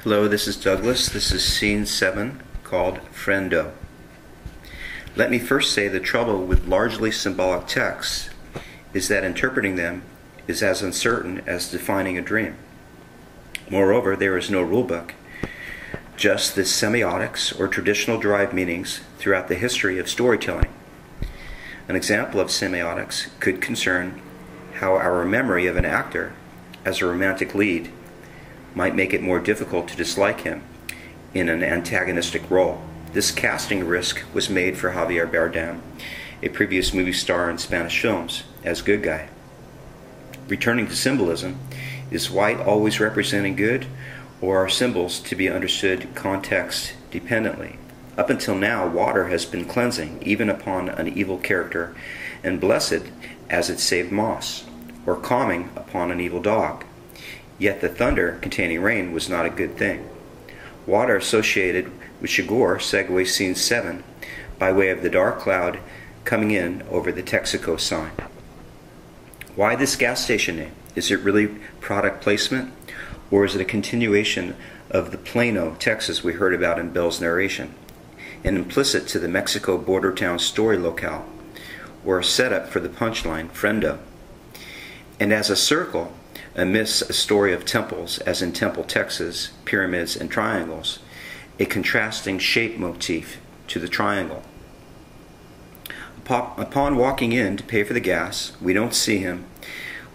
Hello, this is Douglas. This is Scene 7, called Friendo. Let me first say the trouble with largely symbolic texts is that interpreting them is as uncertain as defining a dream. Moreover, there is no rulebook, just the semiotics or traditional derived meanings throughout the history of storytelling. An example of semiotics could concern how our memory of an actor as a romantic lead might make it more difficult to dislike him in an antagonistic role. This casting risk was made for Javier Bardem, a previous movie star in Spanish films, as good guy. Returning to symbolism, is white always representing good, or are symbols to be understood context dependently? Up until now, water has been cleansing, even upon an evil character, and blessed as it saved moss, or calming upon an evil dog. Yet the thunder containing rain was not a good thing. Water associated with Shigor segues Scene 7 by way of the dark cloud coming in over the Texaco sign. Why this gas station name? Is it really product placement, or is it a continuation of the Plano, Texas we heard about in Bill's narration, and implicit to the Mexico border town story locale, or a setup for the punchline, Friendo? And as a circle, amidst a story of temples, as in Temple, Texas, pyramids and triangles, a contrasting shape motif to the triangle. Upon walking in to pay for the gas, we don't see him,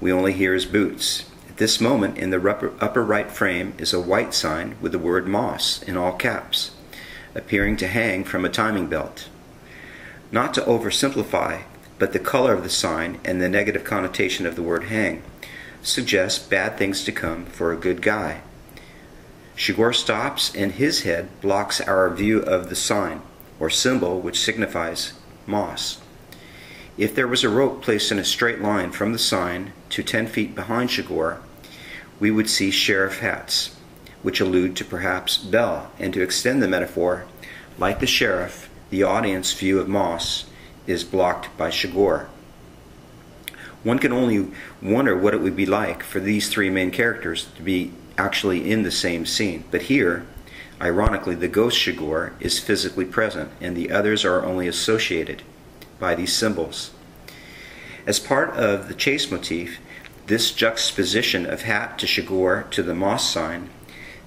we only hear his boots. At this moment, in the upper right frame is a white sign with the word Moss in all caps, appearing to hang from a timing belt. Not to oversimplify, but the color of the sign and the negative connotation of the word hang suggests bad things to come for a good guy. Shigor stops and his head blocks our view of the sign, or symbol, which signifies moss. If there was a rope placed in a straight line from the sign to 10 feet behind Shigor, we would see sheriff hats, which allude to perhaps Bell, and to extend the metaphor, like the sheriff, the audience view of moss is blocked by Shigor. One can only wonder what it would be like for these three main characters to be actually in the same scene. But here, ironically, the ghost Shigor is physically present, and the others are only associated by these symbols. As part of the chase motif, this juxtaposition of hat to Shigor to the moss sign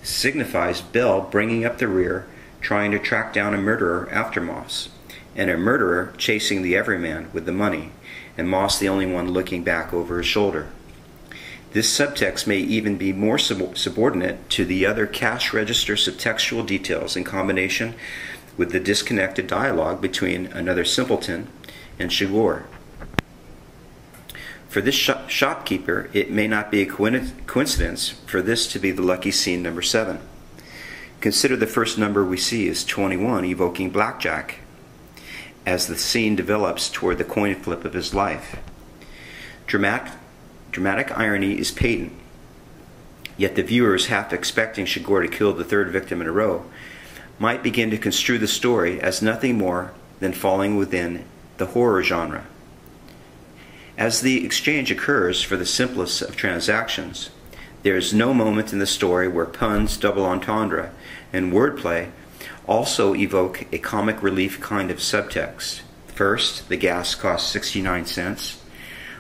signifies Bell bringing up the rear, trying to track down a murderer after Moss, and a murderer chasing the everyman with the money, and Moss the only one looking back over his shoulder. This subtext may even be more subordinate to the other cash register subtextual details in combination with the disconnected dialogue between another simpleton and Shigor. For this shopkeeper, it may not be a coincidence for this to be the lucky scene number 7. Consider the first number we see is 21, evoking blackjack, as the scene develops toward the coin flip of his life. Dramatic irony is patent, yet the viewers, half expecting Shigor to kill the third victim in a row, might begin to construe the story as nothing more than falling within the horror genre. As the exchange occurs for the simplest of transactions, there is no moment in the story where puns, double entendre, and wordplay also evoke a comic relief kind of subtext. First, the gas costs 69 cents,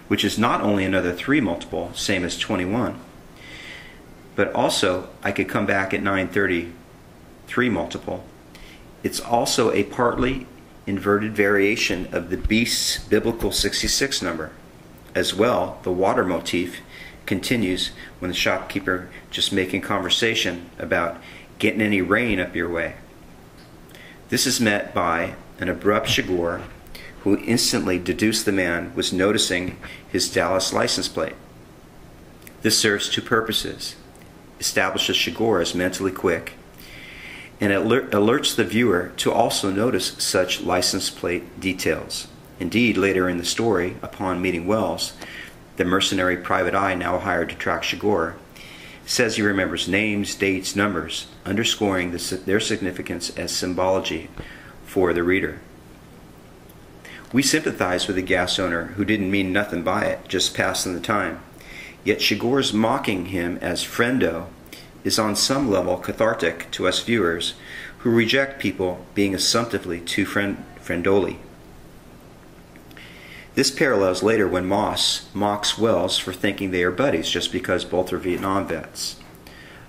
which is not only another 3 multiple, same as 21, but also I could come back at 9:30, 3 multiple. It's also a partly inverted variation of the beast's biblical 66 number. As well, the water motif continues when the shopkeeper just making conversation about getting any rain up your way. This is met by an abrupt Shigor who instantly deduced the man was noticing his Dallas license plate. This serves two purposes: establishes Shigor as mentally quick, and it alerts the viewer to also notice such license plate details. Indeed, later in the story, upon meeting Wells, the mercenary private eye now hired to track Shigor, says he remembers names, dates, numbers, underscoring their significance as symbology for the reader. We sympathize with the gas owner who didn't mean nothing by it, just passing the time. Yet Shigor's mocking him as friendo is on some level cathartic to us viewers who reject people being assumptively too friendly. This parallels later when Moss mocks Wells for thinking they are buddies just because both are Vietnam vets.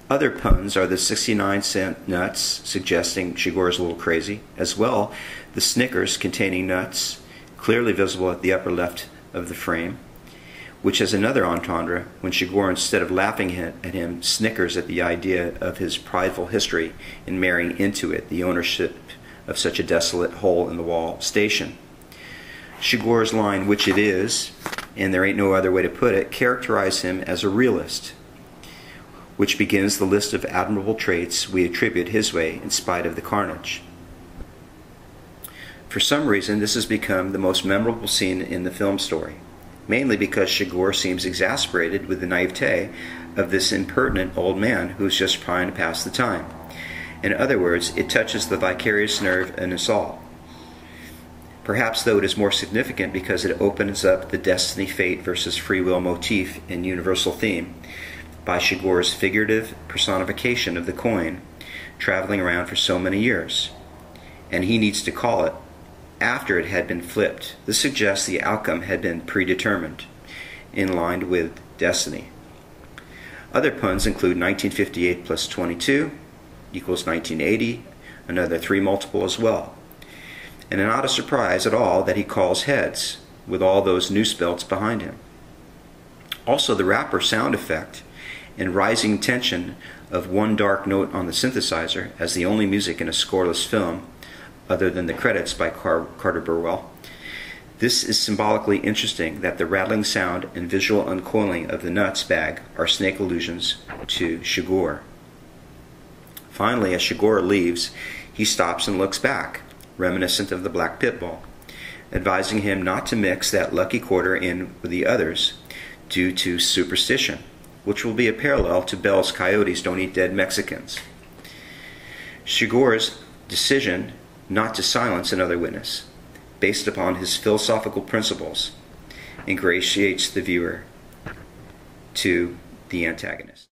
Other puns are the 69-cent nuts, suggesting Chigurh's a little crazy, as well the Snickers containing nuts, clearly visible at the upper left of the frame, which has another entendre when Chigurh, instead of laughing at him, snickers at the idea of his prideful history in marrying into it the ownership of such a desolate hole-in-the-wall station. Chigurh's line, "which it is, and there ain't no other way to put it," characterize him as a realist, which begins the list of admirable traits we attribute his way in spite of the carnage. For some reason, this has become the most memorable scene in the film story, mainly because Chigurh seems exasperated with the naivete of this impertinent old man who is just trying to pass the time. In other words, it touches the vicarious nerve in us all. Perhaps, though, it is more significant because it opens up the destiny, fate versus free will motif and universal theme by Chigurh's figurative personification of the coin traveling around for so many years. And he needs to call it after it had been flipped. This suggests the outcome had been predetermined, in line with destiny. Other puns include 1958 plus 22 equals 1980, another 3 multiple as well. And not a surprise at all that he calls heads, with all those noose belts behind him. Also, the rapper sound effect and rising tension of one dark note on the synthesizer as the only music in a scoreless film, other than the credits by Carter Burwell. This is symbolically interesting that the rattling sound and visual uncoiling of the nuts bag are snake allusions to Chigurh. Finally, as Chigurh leaves, he stops and looks back, reminiscent of the black pit bull, advising him not to mix that lucky quarter in with the others due to superstition, which will be a parallel to Bell's Coyotes Don't Eat Dead Mexicans. Chigurh's decision not to silence another witness, based upon his philosophical principles, ingratiates the viewer to the antagonist.